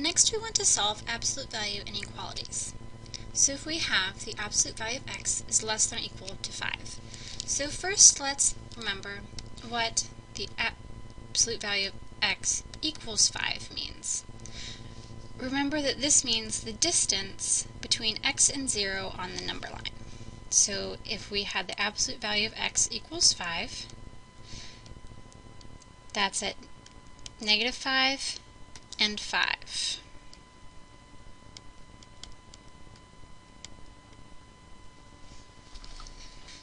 Next, we want to solve absolute value inequalities. So if we have the absolute value of x is less than or equal to 5. So first let's remember what the absolute value of x equals 5 means. Remember that this means the distance between x and 0 on the number line. So if we had the absolute value of x equals 5, that's at -5 and 5.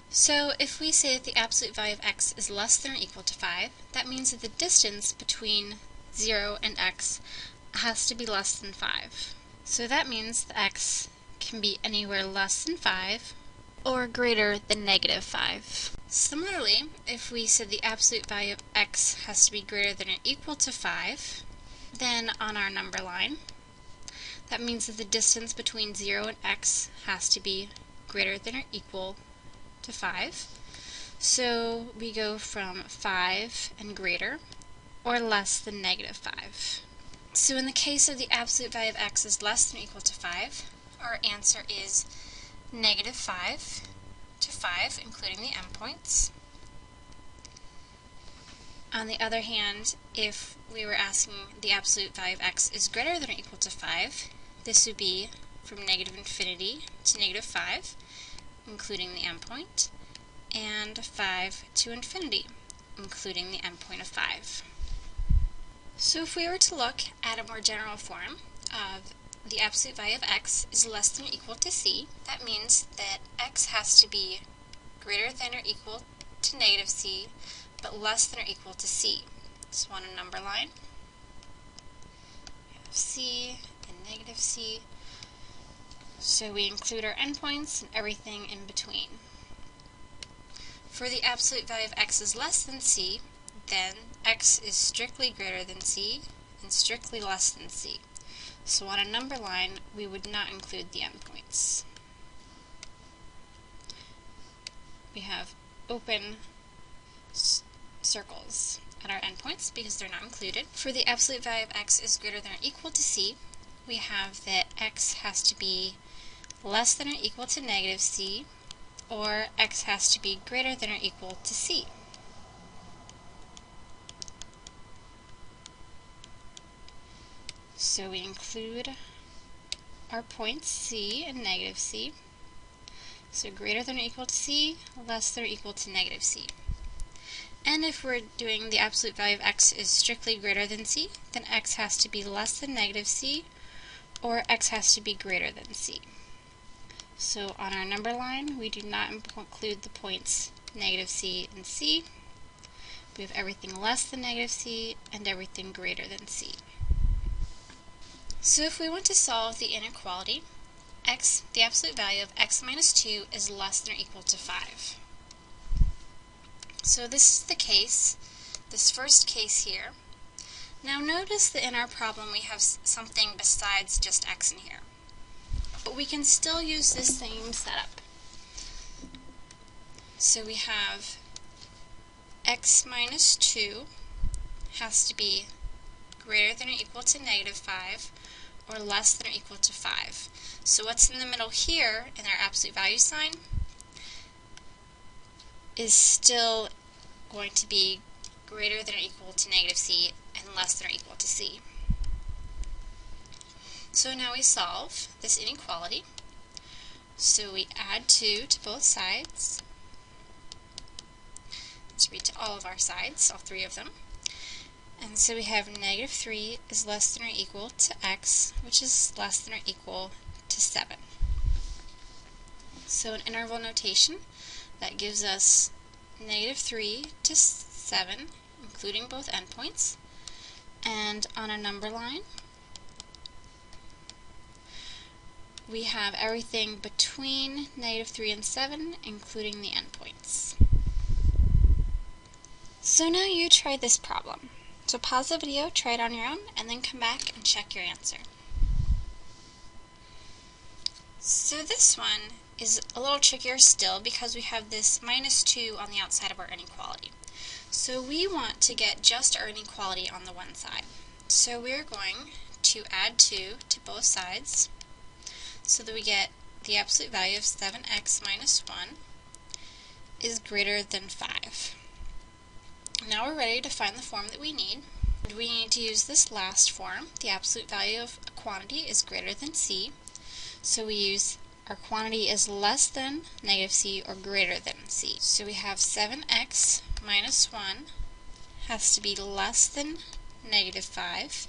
So if we say that the absolute value of x is less than or equal to 5, that means that the distance between 0 and x has to be less than 5. So that means that x can be anywhere less than 5 or greater than -5. Similarly, if we said the absolute value of x has to be greater than or equal to 5, then on our number line, that means that the distance between 0 and x has to be greater than or equal to 5. So we go from 5 and greater, or less than -5. So in the case of the absolute value of x is less than or equal to 5, our answer is -5 to 5, including the endpoints. On the other hand, if we were asking the absolute value of x is greater than or equal to 5, this would be from -infinity to -5, including the endpoint, and 5 to infinity, including the endpoint of 5. So if we were to look at a more general form of the absolute value of x is less than or equal to c, that means that x has to be greater than or equal to -c, but less than or equal to c. So on a number line, we have c and -c. So we include our endpoints and everything in between. For the absolute value of x is less than c, then x is strictly greater than c and strictly less than c. So on a number line, we would not include the endpoints. We have open circles at our endpoints because they're not included. For the absolute value of x is greater than or equal to c, we have that x has to be less than or equal to -c, or x has to be greater than or equal to c. So we include our points c and -c. So greater than or equal to c, less than or equal to -c. And if we're doing the absolute value of x is strictly greater than c, then x has to be less than -c, or x has to be greater than c. So on our number line, we do not include the points -c and c. We have everything less than -c and everything greater than c. So if we want to solve the inequality, x, the absolute value of x minus 2 is less than or equal to 5. So this is the case, this first case here. Now notice that in our problem we have something besides just x in here. But we can still use this same setup. So we have x minus 2 has to be greater than or equal to -5, or less than or equal to 5. So what's in the middle here in our absolute value sign is still going to be greater than or equal to -c and less than or equal to c. So now we solve this inequality. So we add 2 to both sides. Let's read to all of our sides, all 3 of them. And so we have -3 is less than or equal to x, which is less than or equal to 7. So in interval notation, that gives us -3 to 7, including both endpoints. And on a number line, we have everything between -3 and 7, including the endpoints. So now you try this problem. So pause the video, try it on your own, and then come back and check your answer. So this one is a little trickier still because we have this -2 on the outside of our inequality. So we want to get just our inequality on the one side. So we're going to to add 2 to both sides so that we get the absolute value of 7x minus 1 is greater than 5. Now we're ready to find the form that we need. We need to use this last form. The absolute value of a quantity is greater than c. So we use our quantity is less than negative c or greater than c. So we have 7x minus 1 has to be less than negative 5,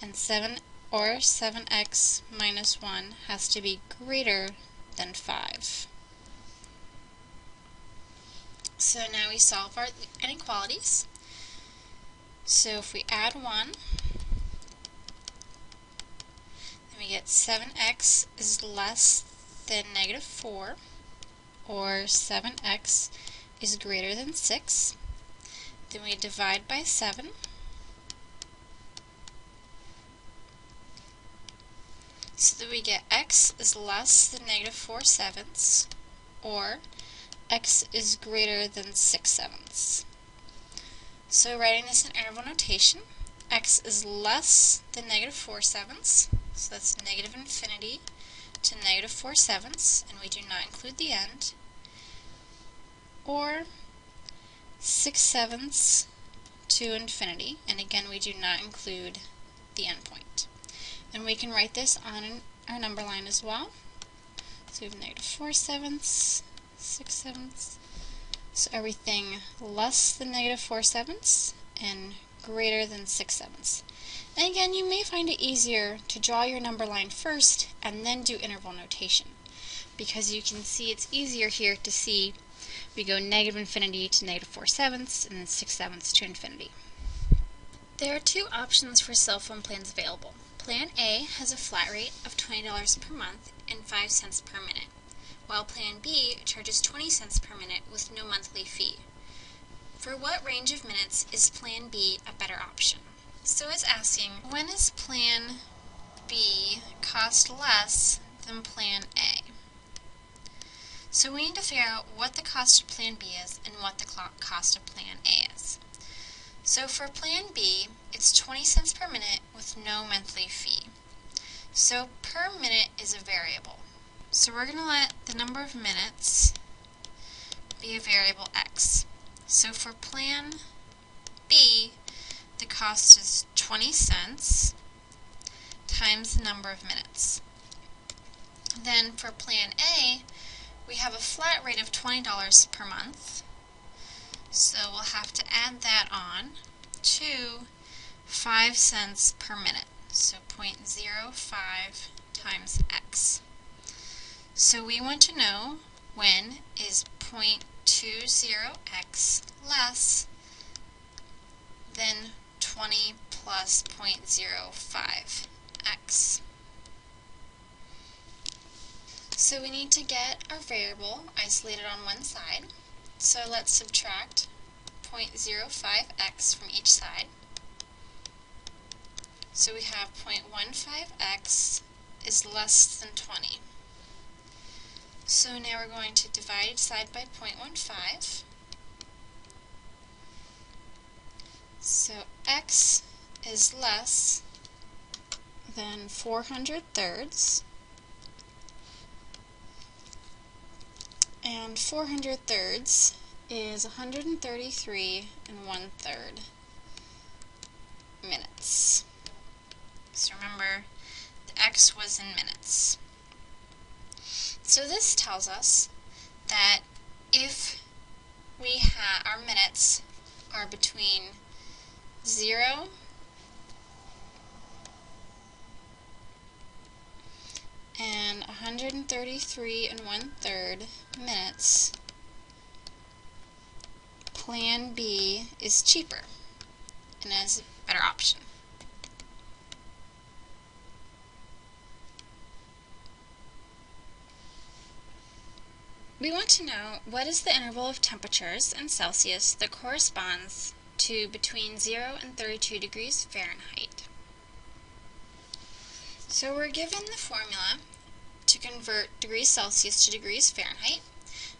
and 7x minus 1 has to be greater than 5. So now we solve our inequalities. So if we add 1, then we get 7x is less than negative 4, or 7x is greater than 6. Then we divide by 7. So that we get x is less than negative 4/7, or x is greater than 6/7. So writing this in interval notation, x is less than negative 4/7, so that's negative infinity to negative 4/7, and we do not include the end, or 6/7 to infinity, and again we do not include the endpoint. And we can write this on our number line as well. So we have negative 4/7, 6/7, so everything less than negative 4/7 and greater than 6/7. And again, you may find it easier to draw your number line first and then do interval notation, because you can see it's easier here to see we go negative infinity to negative 4/7 and then 6/7 to infinity. There are two options for cell phone plans available. Plan A has a flat rate of $20 per month and 5 cents per minute, while Plan B charges 20 cents per minute with no monthly fee. For what range of minutes is Plan B a better option? So it's asking, when is Plan B cost less than Plan A? So we need to figure out what the cost of Plan B is and what the cost of Plan A is. So for Plan B, it's 20 cents per minute with no monthly fee. So per minute is a variable. So we're going to let the number of minutes be a variable x. So for Plan B, the cost is 20 cents times the number of minutes. Then for Plan A, we have a flat rate of $20 per month. So we'll have to add that on to 5 cents per minute. So 0.05 times x. So we want to know when is 0.20x less than 20 plus 0.05x. So we need to get our variable isolated on one side. So let's subtract 0.05x from each side. So we have 0.15x is less than 20. So now we're going to divide each side by 0.15. So x is less than 400/3, and 400/3 is 133 1/3 minutes. So remember, the x was in minutes. So this tells us that if our minutes are between 0 and 133 1/3 minutes, Plan B is cheaper and is a better option. We want to know what is the interval of temperatures in Celsius that corresponds to between 0 and 32 degrees Fahrenheit. So we're given the formula to convert degrees Celsius to degrees Fahrenheit.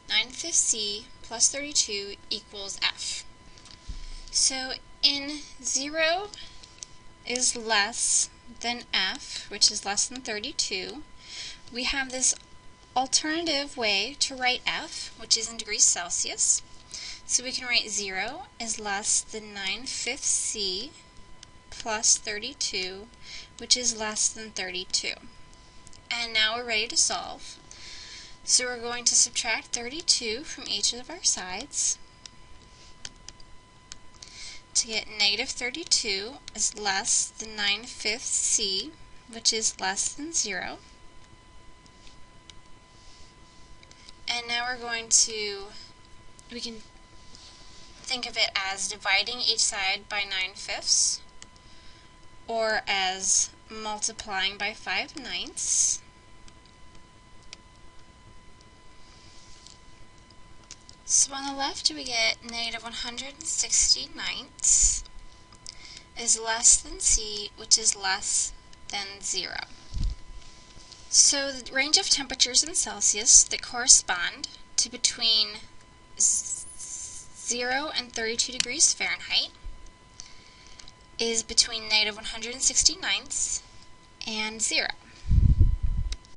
9/5 C plus 32 equals F. So in 0 is less then F, which is less than 32, we have this alternative way to write F, which is in degrees Celsius. So we can write 0 is less than 9/5 C plus 32, which is less than 32. And now we're ready to solve. So we're going to subtract 32 from each of our sides to get negative 32 is less than 9/5 C, which is less than 0. And now we can think of it as dividing each side by 9/5 or as multiplying by 5/9. So on the left we get negative 169 is less than C, which is less than 0. So the range of temperatures in Celsius that correspond to between 0 and 32 degrees Fahrenheit is between negative 169 and 0.